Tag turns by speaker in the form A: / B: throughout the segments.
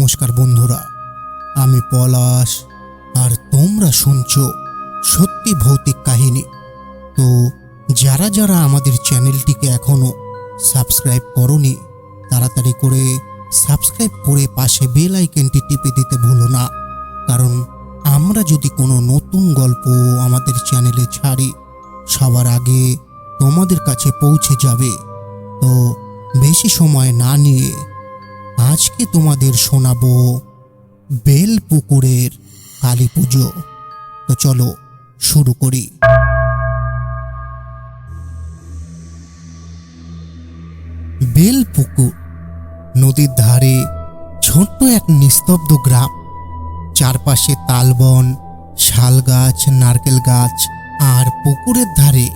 A: নমস্কার বন্ধুরা, আমি পলাশ আর তোমরা শুনছো সত্যি ভৌতিক কাহিনী। তো যারা যারা আমাদের চ্যানেলটিকে এখনো সাবস্ক্রাইব করোনি, তাড়াতাড়ি করে সাবস্ক্রাইব করে পাশে বেল আইকনটি টিপে দিতে ভুলো না। কারণ আমরা যদি কোনো নতুন গল্প আমাদের চ্যানেলে ছাড়ি, সবার আগে তোমাদের কাছে পৌঁছে যাবে। তো বেশি সময় না নিয়ে আজকে তোমাদের শোনাবো বেলপুকুরের কালী পুজো। তো চলো শুরু করি। বেলপুকুর নদীর ধারে ছোট্ট এক নিস্তব্ধ গ্রাম। চারপাশে তালবন, শাল গাছ, নারকেল গাছ আর পুকুরের ধারে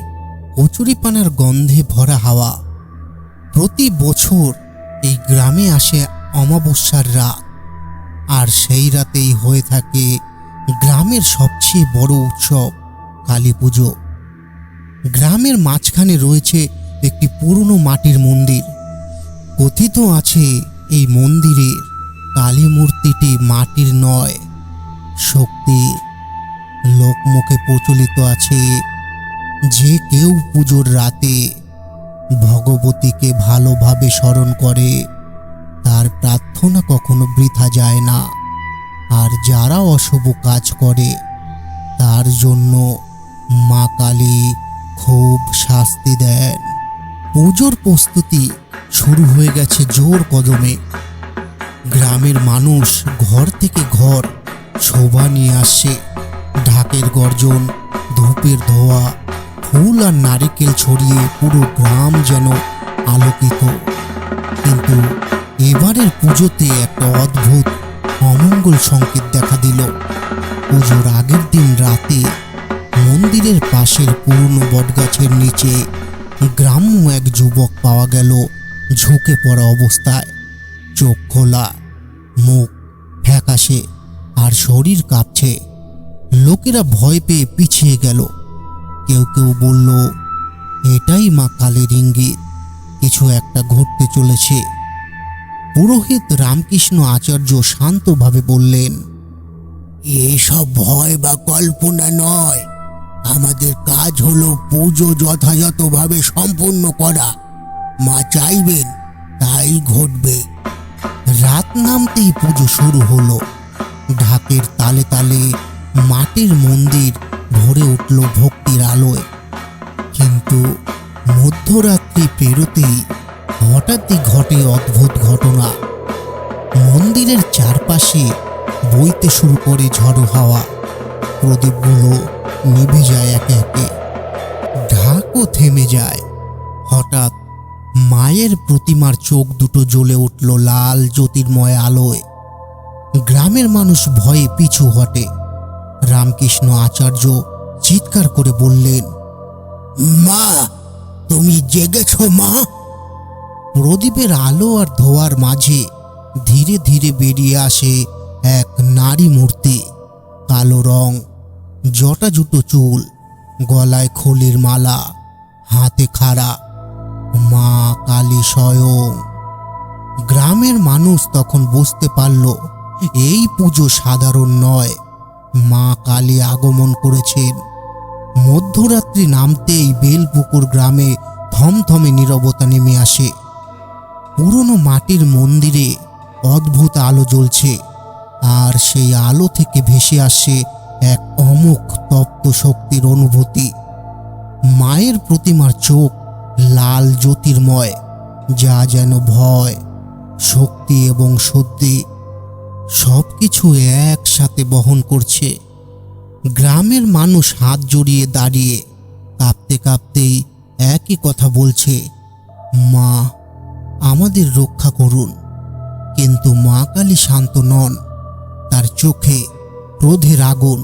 A: কচুরিপানার গন্ধে ভরা হাওয়া। প্রতি বছর এই গ্রামে আসে অমাবস্যার রাত, আর সেই রাতেই হয়ে থাকে গ্রামের সবচেয়ে বড় উৎসব কালী পুজো। গ্রামের মাঝখানে রয়েছে একটি পুরনো মাটির মন্দির। কথিত আছে এই মন্দিরের কালী মূর্তিটি মাটির নয়, শক্তির। লোকমুখে প্রচলিত আছে যে কেউ পুজোর রাতে ভগবতীকে ভালোভাবে স্মরণ করে, তার প্রার্থনা কখনো বৃথা যায় না। আর যারা অশুভ কাজ করে তার জন্য মা কালী খুব শাস্তি দেন। পুজোর প্রস্তুতি শুরু হয়ে গেছে জোর কদমে। গ্রামের মানুষ ঘর থেকে ঘর শোভা নিয়ে আসছে। ঢাকের গর্জন, ধূপের ধোঁয়া, ফুল আর নারিকেল ছড়িয়ে পুরো গ্রাম যেন আলোকিত। কিন্তু এবারের পুজোতে একটা অদ্ভুত অমঙ্গল সংকেত দেখা দিল। পুজোর আগের দিন রাতে মন্দিরের পাশের পুরনো বটগাছের নিচে গ্রাম্য এক যুবক পাওয়া গেল ঝুঁকে পড়া অবস্থায়। চোখ খোলা, মুখ ফ্যাকাশে আর শরীর কাঁপছে। লোকেরা ভয় পেয়ে পিছিয়ে গেল। কেউ কেউ বলল, এটাই মা কালীর ইঙ্গিত, কিছু একটা ঘটতে চলেছে। পুরোহিত রামকৃষ্ণ আচার্য শান্তভাবে বললেন, এসব ভয় বা কল্পনা নয়, আমাদের কাজ হলো পুজো যথাযথভাবে সম্পূর্ণ করা। মা চাইবেন তাই ঘটবে। রাত নামতেই পুজো শুরু হলো। ঢাকের তালে তালে মাটির মন্দির ভরে উঠল ভক্তির আলোয়। কিন্তু মধ্যরাত্রি পেরোতেই হঠাৎই ঘটে অদ্ভুত ঘটনা। মন্দিরের চারপাশে বইতে শুরু করে ঝড়ো হাওয়া। প্রদীপগুলো নিভে যায় একে একে, ঢাকও থেমে যায়। হঠাৎ মায়ের প্রতিমার চোখ দুটো জ্বলে উঠল লাল জ্যোতির্ময় আলোয়। গ্রামের মানুষ ভয়ে পিছু হটে। রামকৃষ্ণ আচার্য চিৎকার করে বললেন, মা, তুমি জেগেছ মা? প্রদীপের আলো আর ধোঁয়ার মাঝে ধীরে ধীরে বেরিয়ে আসে এক নারী মূর্তি। কালো রং, জটা জুটো চুল, গলায় খোলের মালা, হাতে খাড়া। মা কালী স্বয়ং। গ্রামের মানুষ তখন বুঝতে পারল এই পুজো সাধারণ নয়, মা কালী আগমন করেছেন। মধ্যরাত্রি নামতেই বেলপুকুর গ্রামে থমথমে নীরবতা নেমে আসে। পুরনো মাটির মন্দিরে অদ্ভুত আলো জ্বলছে, আর সেই আলো থেকে ভেসে আসে এক অমোঘ তপ্ত শক্তির অনুভূতি। মায়ের প্রতিমার চোখ লাল জ্যোতির্ময়, যা যেন ভয়, শক্তি এবং শুদ্ধি সবকিছু একসাথে বহন করছে। গ্রামের মানুষ হাত জড়িয়ে দাঁড়িয়ে কাঁপতে কাঁপতেই একই কথা বলছে, মা, আমাদের রক্ষা করুন। কিন্তু মা কালী শান্ত নন। তার চোখে ক্রোধের আগুন।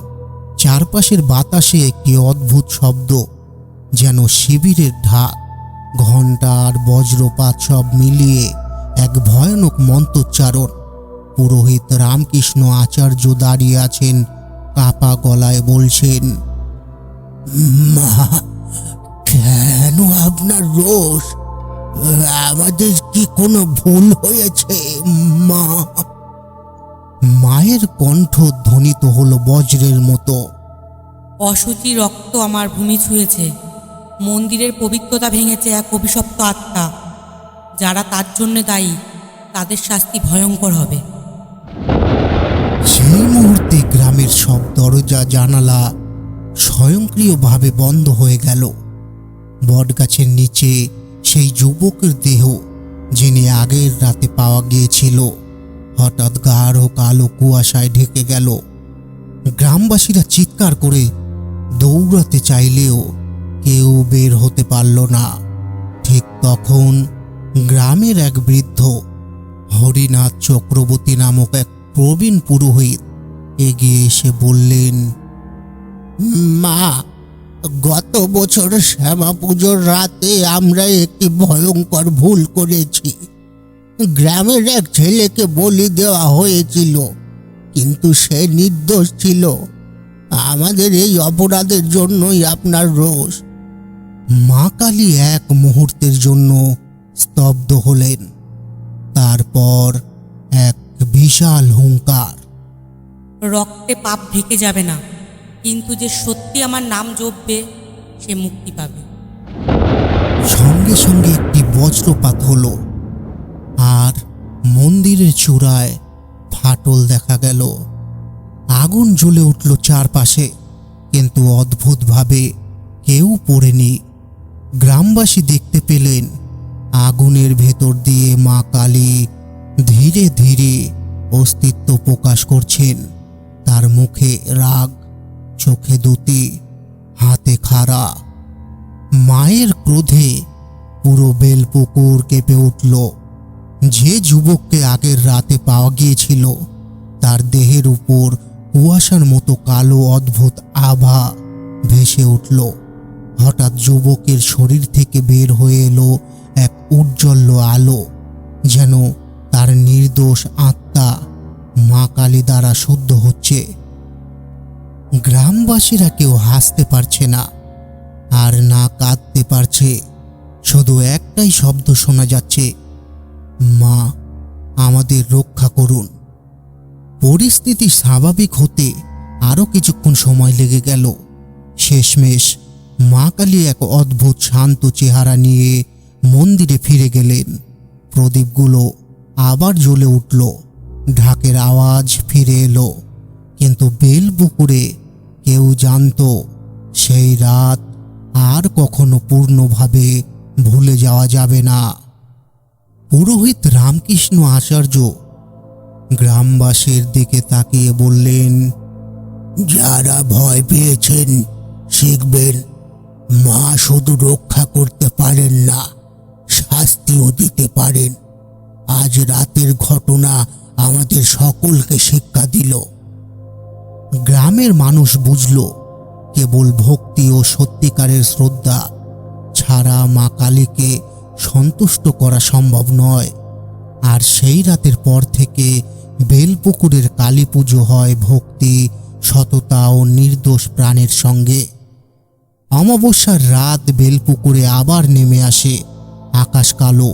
A: চারপাশের বাতাসে একটি অদ্ভুত শব্দ, যেন শিবিরের ঢাক, ঘণ্টা আর বজ্রপাত সব মিলিয়ে এক ভয়ানক মন্ত্রোচ্চারণ। পুরোহিত রামকৃষ্ণ আচার্য দাঁড়িয়ে আছেন, কাপা গলায় বলছেন, মা, কেন আপনার রোষ? আমাদের কি কোনো ভুল হয়েছে মা? মায়ের কণ্ঠ ধ্বনিত হলো বজ্রের মতো।
B: অশুচি রক্ত আমার ভূমি ছুঁয়েছে, মন্দিরের পবিত্রতা ভেঙেছে এক অভিশপ্ত আত্মা। যারা তার জন্য দায়ী তাদের শাস্তি ভয়ঙ্কর হবে।
A: সেই মুহূর্তে গ্রামের সব দরজা জানালা স্বয়ংক্রিয়ভাবে বন্ধ হয়ে গেল। বটগাছের নিচে সেই যুবকের দেহ, যিনি আগের রাতে পাওয়া গিয়েছিল, হঠাৎ গাঢ় কালো কুয়াশায় ঢেকে গেল। গ্রামবাসীরা চিৎকার করে দৌড়াতে চাইলেও কেউ বের হতে পারল না। ঠিক তখন গ্রামের এক বৃদ্ধ, হরিনাথ চক্রবর্তী নামক এক প্রবীণ পুরোহিত এগিয়ে এসে বললেন, মা, গত বছর শ্যামা পুজোর রাতে আমরা একটি ভয়ঙ্কর ভুল করেছি। গ্রামের এক ছেলেকে বলি দেওয়া হয়েছিল, কিন্তু সে নির্দোষ ছিল। আমাদের এই অপরাধের জন্যই আপনার রোষ। মা কালী এক মুহূর্তের জন্য স্তব্ধ হলেন। তারপর এক বিশাল হুঙ্কার,
B: রক্তে পাপ ঢেকে যাবে না, কিন্তু যে সত্যি আমার নাম জপবে সে মুক্তি পাবে।
A: সঙ্গে সঙ্গে একটি বজ্রপাত হলো, আর মন্দিরের চূড়ায় ফাটল দেখা গেল। আগুন জ্বলে উঠল চারপাশে, কিন্তু অদ্ভুতভাবে কেউ পড়েনি। গ্রামবাসী দেখতে পেলেন আগুনের ভেতর দিয়ে মা কালী ধীরে ধীরে অস্তিত্ব প্রকাশ করছেন। তার মুখে রাগ, চোখে দ্যুতি, হাতে খাড়া। মায়ের ক্রোধে পুরো বেলপুকুর কেঁপে উঠল। যে যুবককে আগের রাতে পাওয়া গিয়েছিল তার দেহের উপর কুয়াশার মতো কালো অদ্ভুত আভা ভেসে উঠল। হঠাৎ যুবকের শরীর থেকে বের হয়ে এলো এক উজ্জ্বল আলো, যেন তার নির্দোষ আত্মা মা কালী দ্বারা শুদ্ধ হচ্ছে। গ্রামবাসীরা কেউ হাসতে পারছে না, আর না কাঁদতে পারছে। শুধু একটাই শব্দ শোনা যাচ্ছে, মা, আমাদের রক্ষা করুন। পরিস্থিতি স্বাভাবিক হতে আরও কিছুক্ষণ সময় লেগে গেল। শেষমেশ মা কালী এক অদ্ভুত শান্ত চেহারা নিয়ে মন্দিরে ফিরে গেলেন। প্রদীপগুলো আবার জ্বলে উঠল, ঢাকের আওয়াজ ফিরে এলো। কিন্তু বেলপুকুরে কেউ জানতো সেই রাত আর কখনো পূর্ণভাবে ভুলে যাওয়া যাবে না। পুরোহিত রামকৃষ্ণ আচার্য গ্রামবাসীর দিকে তাকিয়ে বললেন, যারা ভয় পেয়েছেন শিখবেন, মা শুধু রক্ষা করতে পারেন না, শাস্তিও দিতে পারেন। আজ রাতের ঘটনা আমাদের সকলকে শিক্ষা দিল। গ্রামের মানুষ বুঝল, কেবল ভক্তি ও সত্যিকারের শ্রদ্ধা ছাড়া মা কালীকে সন্তুষ্ট করা সম্ভব নয়। আর সেই রাতের পর থেকে বেলপুকুরের কালী পুজো হয় ভক্তি, সততা ও নির্দোষ প্রাণের সঙ্গে। অমাবস্যার রাত বেলপুকুরে আবার নেমে আসে। আকাশ কালো,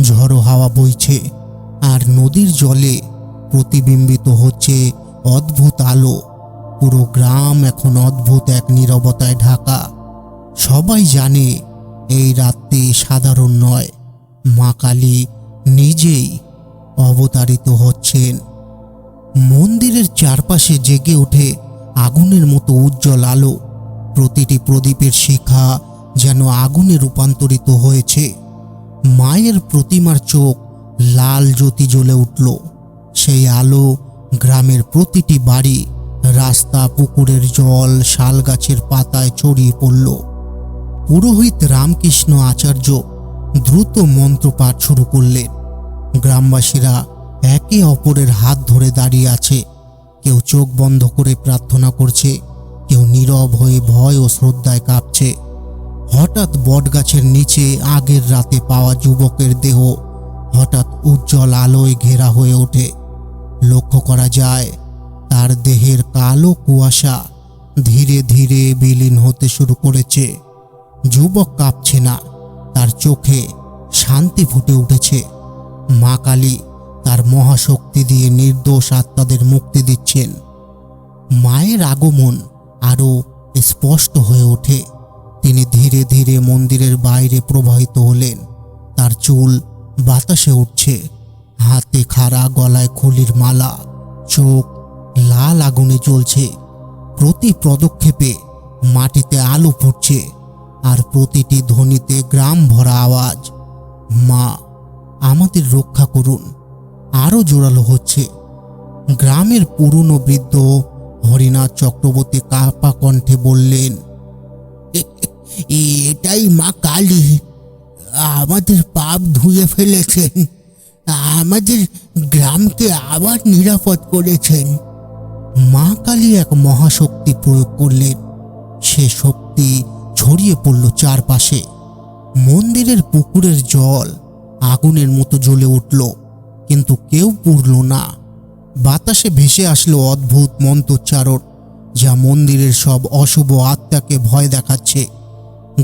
A: ঝড়ো হাওয়া বইছে, আর নদীর জলে প্রতিবিম্বিত হচ্ছে অদ্ভুত আলো। পুরো গ্রাম এখন অদ্ভুত এক নীরবতায় ঢাকা। সবাই জানে এই রাতটি সাধারণ নয়, মা কালী নিজেই অবতারিত হচ্ছেন। মন্দিরের চারপাশে জেগে ওঠে আগুনের মতো উজ্জ্বল আলো। প্রতিটি প্রদীপের শিখা যেন আগুনে রূপান্তরিত হয়েছে। মায়ের প্রতিমার চোখ লাল জ্যোতি জ্বলে উঠল। সেই আলো গ্রামের প্রতিটি বাড়ি, রাস্তা, পুকুরের জল, শাল গাছের পাতায় ছড়িয়ে পড়ল। পুরোহিত রামকৃষ্ণ আচার্য দ্রুত মন্ত্রপাঠ শুরু করলেন। গ্রামবাসীরা একে অপরের হাত ধরে দাঁড়িয়ে আছে। কেউ চোখ বন্ধ করে প্রার্থনা করছে, কেউ নীরব হয়ে ভয় ও শ্রদ্ধায় কাঁপছে। হঠাৎ বটগাছের নিচে আগের রাতে পাওয়া যুবকের দেহ হঠাৎ উজ্জ্বল আলোয় ঘেরা হয়ে ওঠে। লক্ষ্য করা যায় তার দেহের কালো কুয়াশা ধীরে ধীরে বিলীন হতে শুরু করেছে। যুবক কাঁপছে না, তার চোখে শান্তি ফুটে উঠেছে। মা কালী তার মহাশক্তি দিয়ে নির্দোষ আত্মাদের মুক্তি দিচ্ছেন। মায়ের আগমন আরও স্পষ্ট হয়ে ওঠে। তিনি ধীরে ধীরে মন্দিরের বাইরে প্রবাহিত হলেন। তার চুল বাতাসে উঠছে, হাতে খাড়া, গলায় খুলির মালা, চোখ লাল আগুনে জ্বলছে। প্রতি পদক্ষেপে মাটিতে আলো ফুটছে, আর প্রতিটি ধ্বনিতে গ্রাম ভরা আওয়াজ, মা আমাদের রক্ষা করুন, আরও জোরালো হচ্ছে। গ্রামের পুরনো বৃদ্ধ হরিনাথ চক্রবর্তী কাঁপা কণ্ঠে বললেন, এটাই মা কালী, আমাদের পাপ ধুয়ে ফেলেছেন, আমাদের গ্রামকে আবার নিরাপদ করেছেন। মা কালী এক মহাশক্তি প্রয়োগ করলেন। সে শক্তি ছড়িয়ে পড়ল চারপাশে। মন্দিরের পুকুরের জল আগুনের মতো জ্বলে উঠল, কিন্তু কেউ পুড়ল না। বাতাসে ভেসে আসলো অদ্ভুত মন্ত্রোচ্চারণ, যা মন্দিরের সব অশুভ আত্মাকে ভয় দেখাচ্ছে।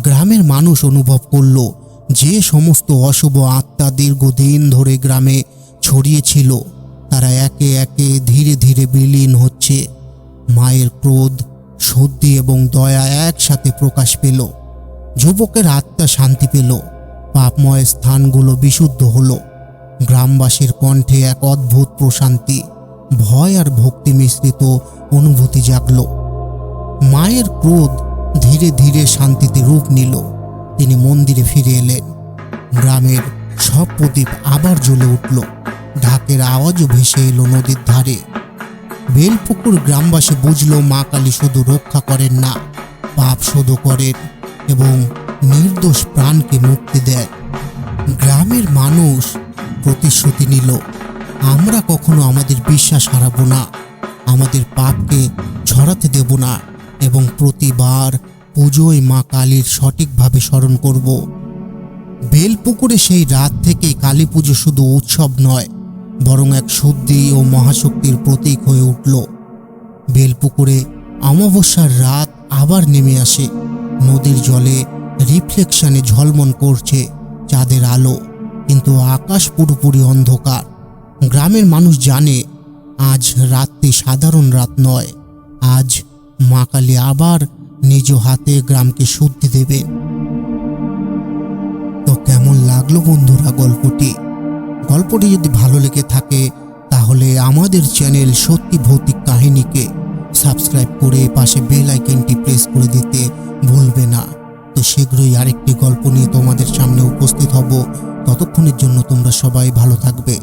A: গ্রামের মানুষ অনুভব করল যে সমস্ত অশুভ আত্মা দীর্ঘদিন ধরে গ্রামে ছড়িয়েছিল, তারা একে একে ধীরে ধীরে বিলীন হচ্ছে। মায়ের ক্রোধ, শুদ্ধি এবং দয়া একসাথে প্রকাশ পেল। যুবকের আত্মা শান্তি পেল, পাপময় স্থানগুলো বিশুদ্ধ হলো। গ্রামবাসীর কণ্ঠে এক অদ্ভুত প্রশান্তি, ভয় আর ভক্তি মিশ্রিত অনুভূতি জাগল। মায়ের ক্রোধ ধীরে ধীরে শান্তিতে রূপ নিল। তিনি মন্দিরে ফিরে এলেন। গ্রামের সব প্রদীপ আবার জ্বলে উঠল। ঢাকের আওয়াজও ভেসে এলো নদীর ধারে। বেলপুকুর গ্রামবাসী বুঝল, মা কালী শুধু রক্ষা করেন না, পাপ শোধ করেন এবং নির্দোষ প্রাণকে মুক্তি দেয়। গ্রামের মানুষ প্রতিশ্রুতি নিল, আমরা কখনো আমাদের বিশ্বাস হারাবো না, আমাদের পাপকে ছড়াতে দেব না এবং প্রতিবার পুজোয় মা কালীর সঠিকভাবে স্মরণ করব। বেলপুকুরে সেই রাত থেকে কালী পুজো শুধু উৎসব নয়, বরং এক শুদ্ধি ও মহাশক্তির প্রতীক হয়ে উঠল। বেলপুকুরে অমাবস্যার রাত আবার নেমে আসে। নদীর জলে রিফ্লেকশনে ঝলমল করছে চাঁদের আলো, কিন্তু আকাশ পুরোপুরি অন্ধকার। গ্রামের মানুষ জানে, আজ রাতটি সাধারণ রাত নয়, আজ মা কালী আবার নিজ হাতে গ্রামকে শুদ্ধি দেবেন। তো কেমন লাগলো বন্ধুরা গল্পটি? গল্পটি যদি ভালো লেগে থাকে তাহলে আমাদের চ্যানেল সত্যি ভৌতিক কাহিনীকে সাবস্ক্রাইব করে পাশে বেল আইকনটি প্রেস করে দিতে ভুলবে না। তো শীঘ্রই আরেকটি গল্প নিয়ে তোমাদের সামনে উপস্থিত হব। ততক্ষণের জন্য তোমরা সবাই ভালো থাকবে।